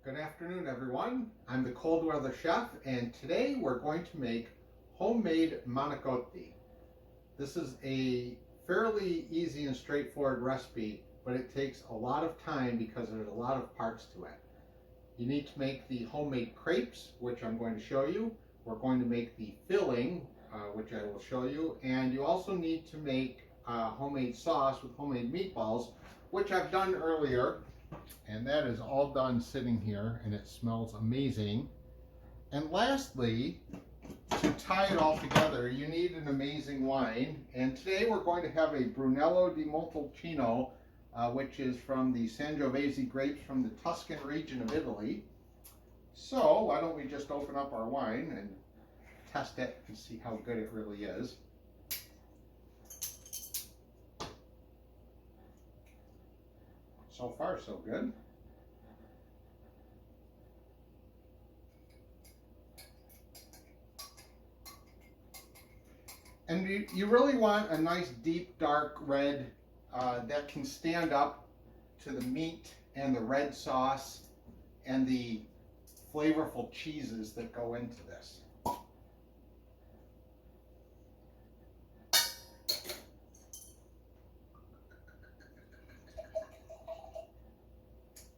Good afternoon, everyone. I'm the Cold Weather Chef, and today we're going to make homemade manicotti. This is a fairly easy and straightforward recipe, but it takes a lot of time because there's a lot of parts to it. You need to make the homemade crepes, which I'm going to show you. We're going to make the filling, which I will show you, and you also need to make homemade sauce with homemade meatballs, which I've done earlier. And that is all done sitting here, and it smells amazing. And lastly, to tie it all together, you need an amazing wine. And today we're going to have a Brunello di Montalcino, which is from the Sangiovese grapes from the Tuscan region of Italy. So why don't we just open up our wine and test it and see how good it really is. So far, so good. And you really want a nice deep dark red that can stand up to the meat and the red sauce and the flavorful cheeses that go into this.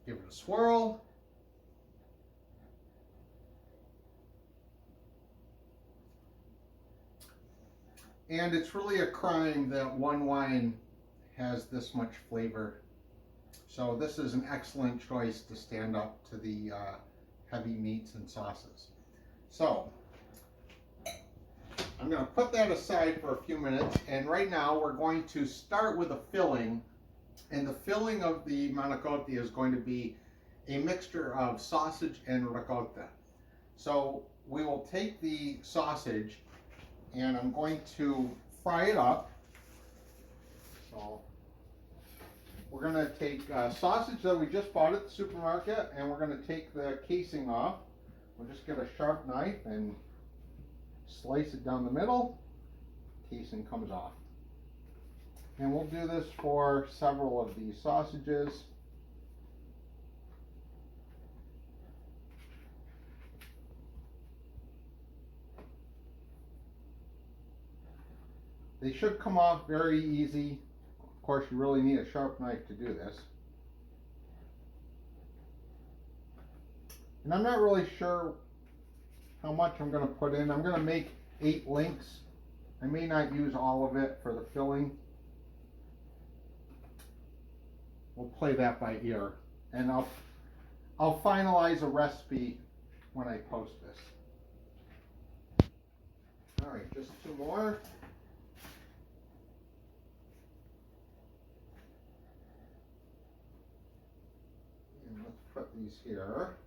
Give it a swirl. And it's really a crime that one wine has this much flavor. So this is an excellent choice to stand up to the heavy meats and sauces. So I'm going to put that aside for a few minutes, and right now we're going to start with a filling. And the filling of the manicotti is going to be a mixture of sausage and ricotta. So we will take the sausage and I'm going to fry it up. So we're going to take sausage that we just bought at the supermarket, and we're going to take the casing off. We'll just get a sharp knife and slice it down the middle. Casing comes off. And we'll do this for several of these sausages. They should come off very easy. Of course, you really need a sharp knife to do this. And I'm not really sure how much I'm going to put in. I'm going to make 8 links. I may not use all of it for the filling. We'll play that by ear, and I'll finalize a recipe when I post this. All right, just 2 more. And let's put these here.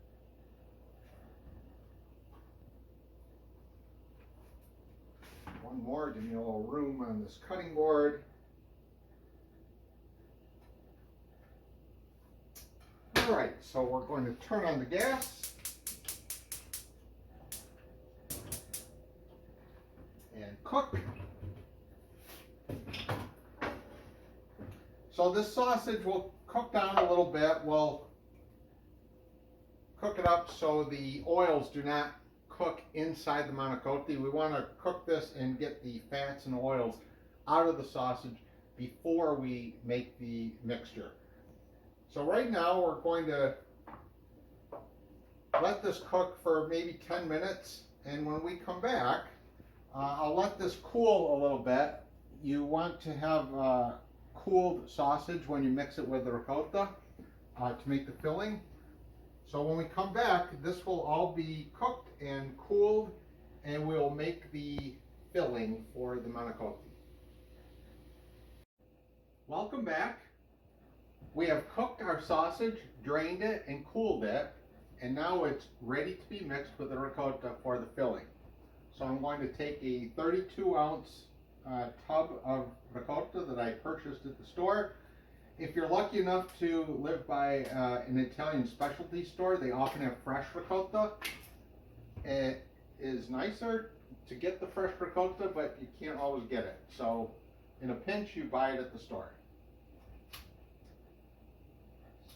One more, give me a little room on this cutting board. All right, so we're going to turn on the gas and cook. So this sausage will cook down a little bit. We'll cook it up so the oils do not cook inside the manicotti. We want to cook this and get the fats and oils out of the sausage before we make the mixture. So right now we're going to let this cook for maybe 10 minutes, and when we come back, I'll let this cool a little bit. You want to have cooled sausage when you mix it with the ricotta to make the filling. So when we come back, this will all be cooked and cooled, and we'll make the filling for the manicotti. Welcome back. We have cooked our sausage, drained it, and cooled it, and now it's ready to be mixed with the ricotta for the filling. So I'm going to take a 32-ounce tub of ricotta that I purchased at the store. If you're lucky enough to live by an Italian specialty store, they often have fresh ricotta. It is nicer to get the fresh ricotta, but you can't always get it. So in a pinch, you buy it at the store.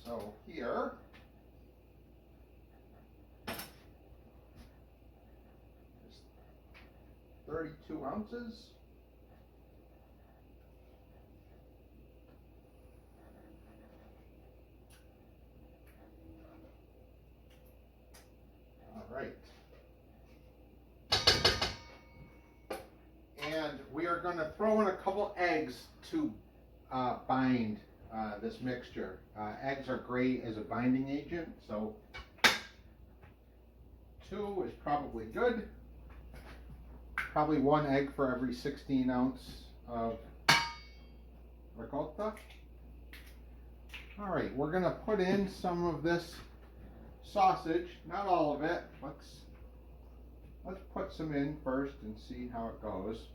So here 32 ounces. All right. And we are going to throw in a couple eggs to bind this mixture. Eggs are great as a binding agent, so 2 is probably good. Probably 1 egg for every 16 ounce of ricotta. All right, we're going to put in some of this sausage, not all of it. Let's put some in first and see how it goes.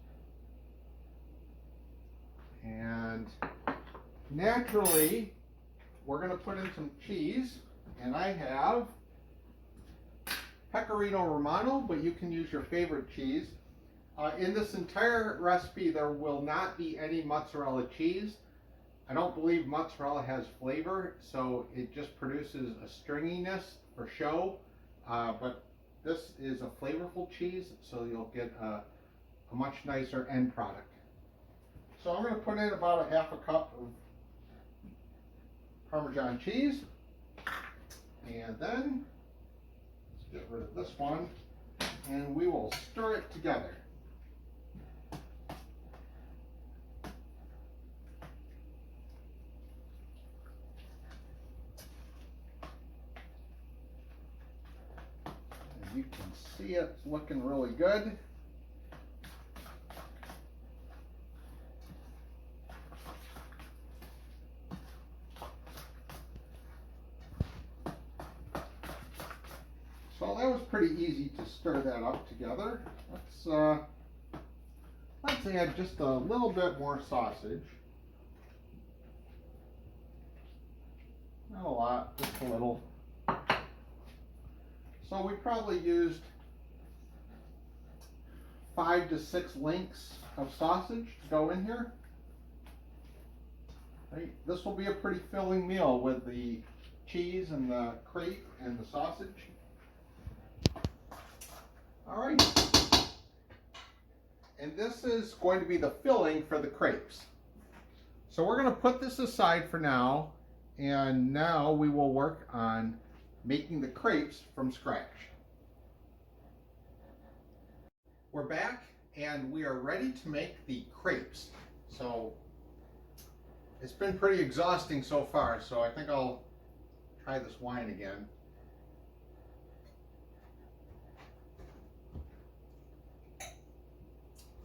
And naturally, we're going to put in some cheese, and I have Pecorino Romano, but you can use your favorite cheese. In this entire recipe, there will not be any mozzarella cheese. I don't believe mozzarella has flavor, so it just produces a stringiness for show. But this is a flavorful cheese, so you'll get a much nicer end product. So I'm going to put in about a half a cup of Parmesan cheese. And then, let's get rid of this one, and we will stir it together. And you can see it's looking really good. So that was pretty easy to stir that up together. Let's add just a little bit more sausage. Not a lot, just a little. So we probably used 5 to 6 links of sausage to go in here. Right. This will be a pretty filling meal with the cheese and the crepe and the sausage. All right, and this is going to be the filling for the crepes. So we're going to put this aside for now, and now we will work on making the crepes from scratch. We're back, and we are ready to make the crepes. So it's been pretty exhausting so far, so I think I'll try this wine again.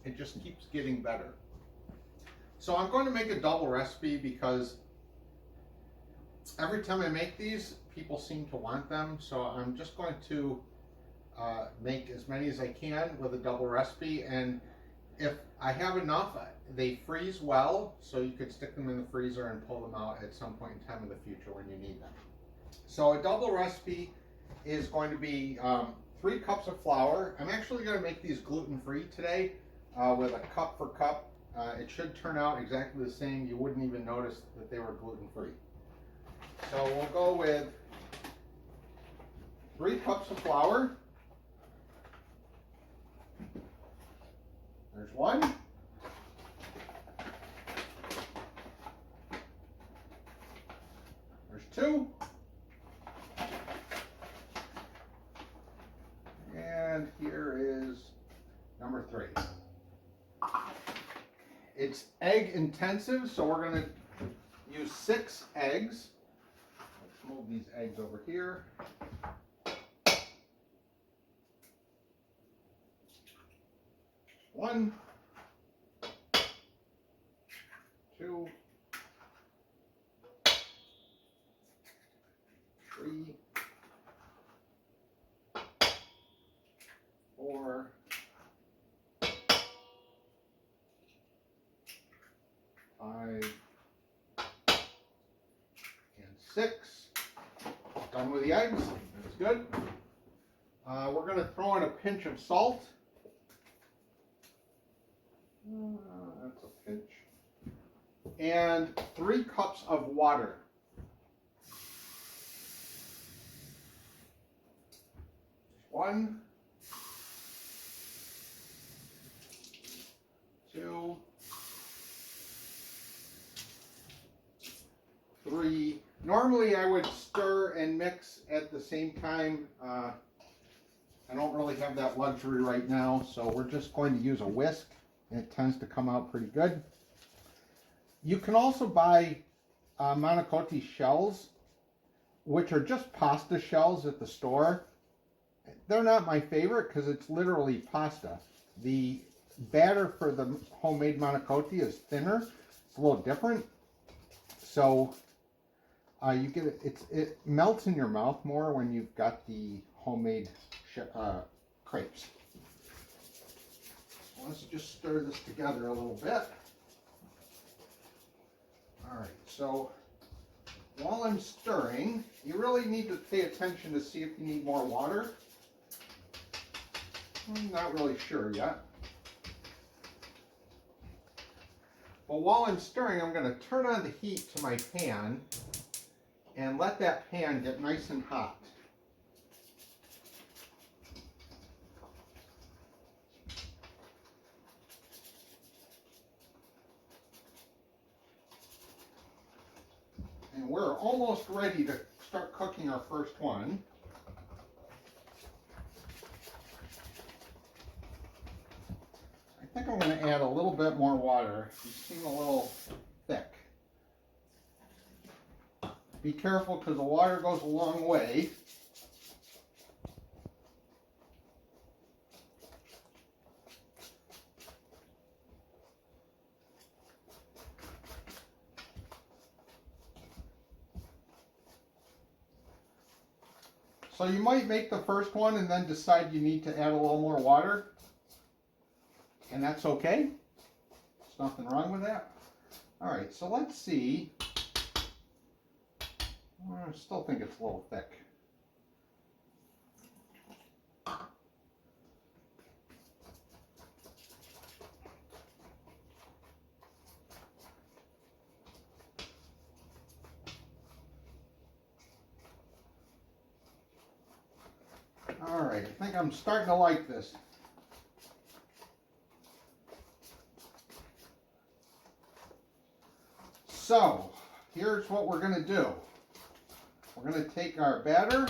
It just keeps getting better. So I'm going to make a double recipe because every time I make these, people seem to want them. So I'm just going to make as many as I can with a double recipe. And if I have enough, they freeze well, so you could stick them in the freezer and pull them out at some point in time in the future when you need them. So a double recipe is going to be 3 cups of flour. I'm actually going to make these gluten-free today. With a cup for cup. It should turn out exactly the same. You wouldn't even notice that they were gluten-free. So we'll go with 3 cups of flour. There's 1. There's 2. And here is number 3. It's egg intensive, so we're going to use 6 eggs. Let's move these eggs over here. 1, 2, 3, 4, 5, and 6. Done with the eggs. That's good. We're going to throw in a pinch of salt. That's a pinch. And 3 cups of water. One, I would stir and mix at the same time. I don't really have that luxury right now, so we're just going to use a whisk. It tends to come out pretty good. You can also buy Manicotti shells, which are just pasta shells at the store. They're not my favorite because it's literally pasta. The batter for the homemade Manicotti is thinner. It's a little different. So you get it melts in your mouth more when you've got the homemade crepes. So let's just stir this together a little bit. All right, so while I'm stirring, you really need to pay attention to see if you need more water. I'm not really sure yet. But while I'm stirring, I'm going to turn on the heat to my pan and let that pan get nice and hot. And we're almost ready to start cooking our first one. I think I'm going to add a little bit more water. You seem a little thick. Be careful because the water goes a long way. So you might make the first one and then decide you need to add a little more water. And that's okay. There's nothing wrong with that. All right, so let's see. I still think it's a little thick. All right, I think I'm starting to like this. So, here's what we're going to do. We're going to take our batter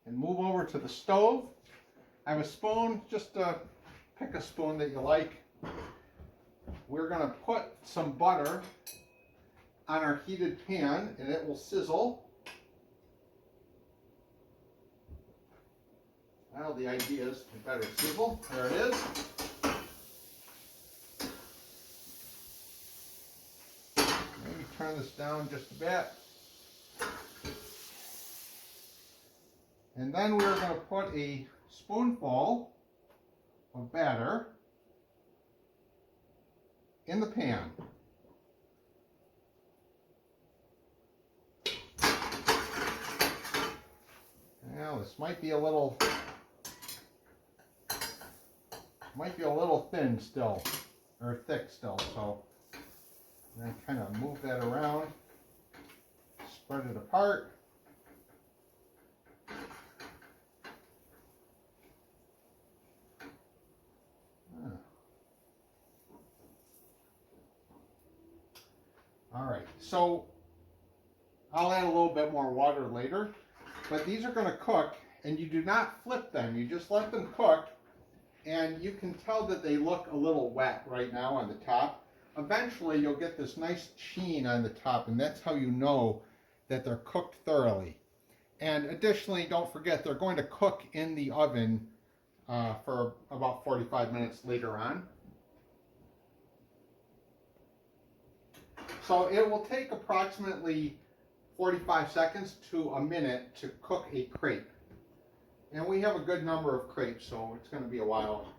and move over to the stove. I have a spoon, just pick a spoon that you like. We're going to put some butter on our heated pan and it will sizzle. Well, the idea is it better sizzle. There it is. Maybe turn this down just a bit. And then we're going to put a spoonful of batter in the pan. Now this might be a little thin still, or thick still, so I kind of move that around, spread it apart. All right, so I'll add a little bit more water later, but these are going to cook, and you do not flip them. You just let them cook, and you can tell that they look a little wet right now on the top. Eventually, you'll get this nice sheen on the top, and that's how you know that they're cooked thoroughly. And additionally, don't forget, they're going to cook in the oven for about 45 minutes later on. So it will take approximately 45 seconds to a minute to cook a crepe. And we have a good number of crepes, so it's going to be a while.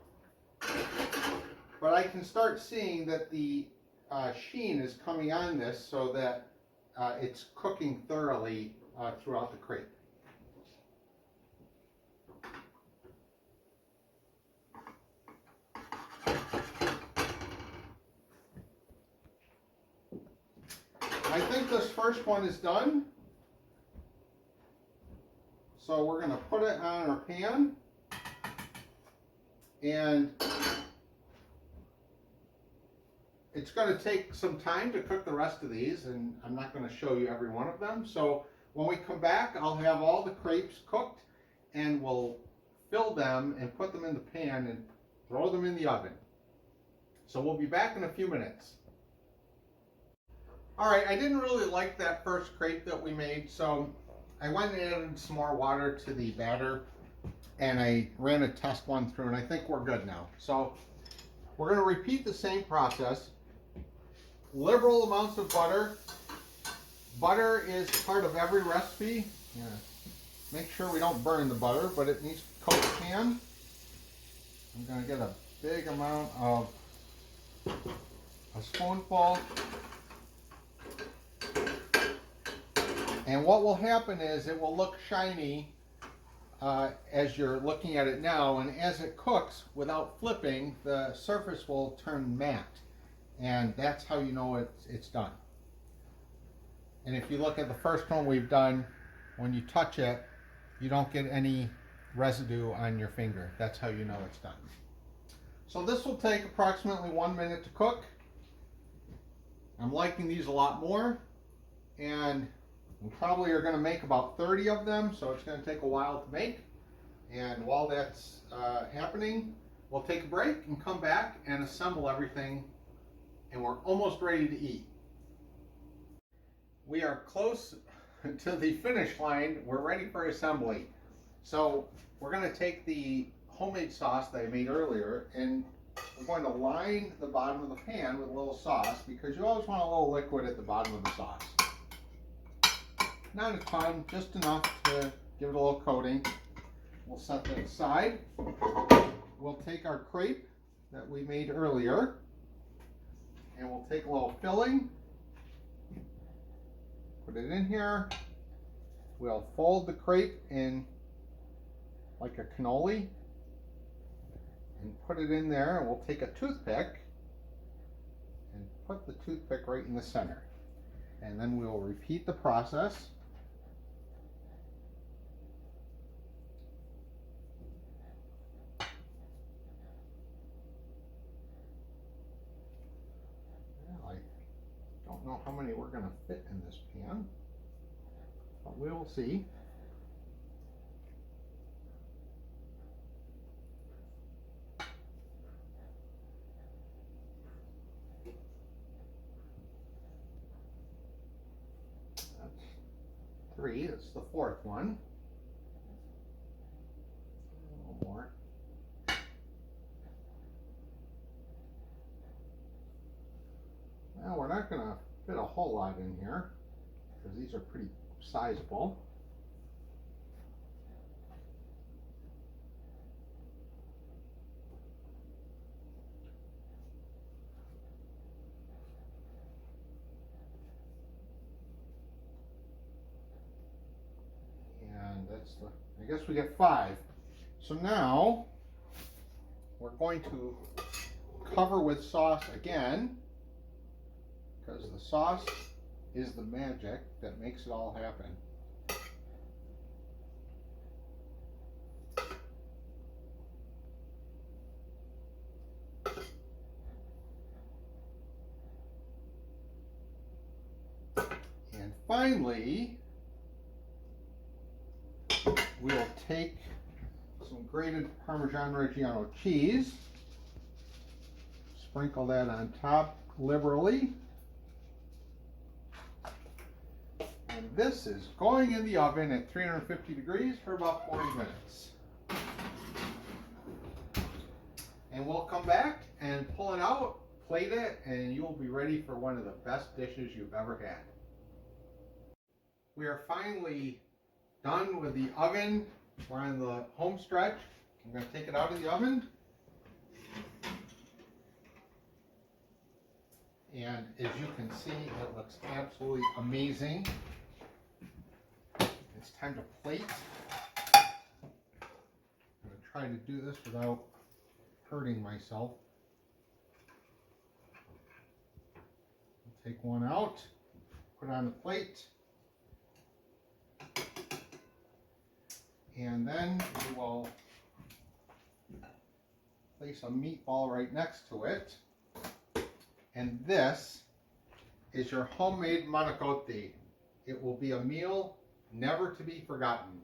But I can start seeing that the sheen is coming on this so that it's cooking thoroughly throughout the crepe. I think this first one is done. So we're going to put it on our pan. And it's going to take some time to cook the rest of these, and I'm not going to show you every one of them. So when we come back, I'll have all the crepes cooked, and we'll fill them and put them in the pan and throw them in the oven. So we'll be back in a few minutes. All right, I didn't really like that first crepe that we made, so I went and added some more water to the batter, and I ran a test one through, and I think we're good now. So we're going to repeat the same process. Liberal amounts of butter. Butter is part of every recipe. Yeah. Make sure we don't burn the butter, but it needs to coat the pan. I'm going to get a big amount of a spoonful. And what will happen is it will look shiny as you're looking at it now, and as it cooks without flipping, the surface will turn matte, and that's how you know it's done. And if you look at the first one we've done, when you touch it, you don't get any residue on your finger. That's how you know it's done. So this will take approximately 1 minute to cook. I'm liking these a lot more, and we probably are going to make about 30 of them, so it's going to take a while to make. And while that's happening, we'll take a break and come back and assemble everything, and we're almost ready to eat. We are close to the finish line. We're ready for assembly. So we're going to take the homemade sauce that I made earlier, and we're going to line the bottom of the pan with a little sauce, because you always want a little liquid at the bottom of the sauce. Not a ton, just enough to give it a little coating. We'll set that aside. We'll take our crepe that we made earlier, and we'll take a little filling, put it in here. We'll fold the crepe in like a cannoli and put it in there, and we'll take a toothpick and put the toothpick right in the center. And then we'll repeat the process. Don't know how many we're going to fit in this pan, but we will see. That's 3. That's the 4th one. A little more. Well, we're not going to fit a whole lot in here, because these are pretty sizable. And that's I guess we get 5. So now we're going to cover with sauce again, because the sauce is the magic that makes it all happen. And finally, we'll take some grated Parmesan Reggiano cheese, sprinkle that on top liberally. And this is going in the oven at 350 degrees for about 40 minutes. And we'll come back and pull it out, plate it, and you'll be ready for one of the best dishes you've ever had. We are finally done with the oven. We're on the home stretch. I'm going to take it out of the oven. And as you can see, it looks absolutely amazing. It's time to plate. I'm going to try to do this without hurting myself. I'll take one out, put it on the plate, and then we will place a meatball right next to it. And this is your homemade manicotti. It will be a meal never to be forgotten.